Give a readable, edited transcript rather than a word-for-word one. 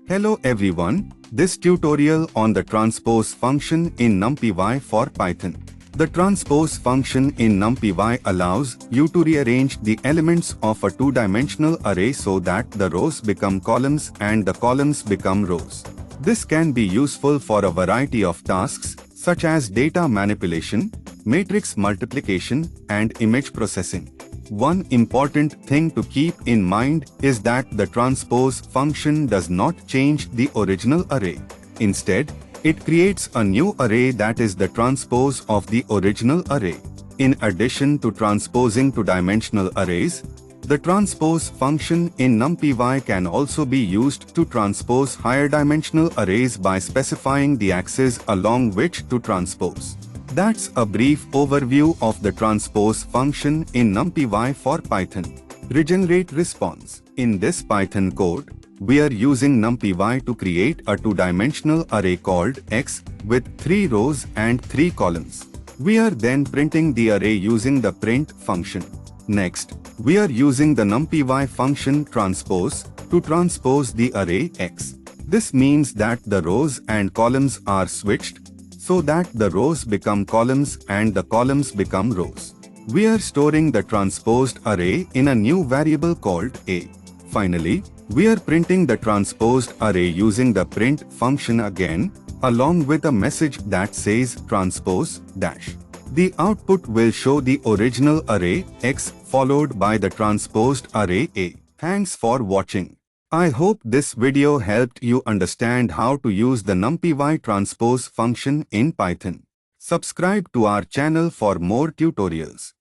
Hello everyone, this tutorial on the transpose function in NumPy for Python. The transpose function in NumPy allows you to rearrange the elements of a two-dimensional array so that the rows become columns and the columns become rows. This can be useful for a variety of tasks such as data manipulation, matrix multiplication, and image processing. One important thing to keep in mind is that the transpose function does not change the original array. Instead, it creates a new array that is the transpose of the original array. In addition to transposing two-dimensional arrays, the transpose function in NumPy can also be used to transpose higher dimensional arrays by specifying the axis along which to transpose. That's a brief overview of the transpose function in NumPy for Python. Regenerate response. In this Python code, we are using NumPy to create a two-dimensional array called X with 3 rows and 3 columns. We are then printing the array using the print function. Next, we are using the NumPy function transpose to transpose the array X. This means that the rows and columns are switched so that the rows become columns and the columns become rows. We are storing the transposed array in a new variable called A. Finally, we are printing the transposed array using the print function again, along with a message that says transpose dash. The output will show the original array X followed by the transposed array A. Thanks for watching. I hope this video helped you understand how to use the NumPy transpose function in Python. Subscribe to our channel for more tutorials.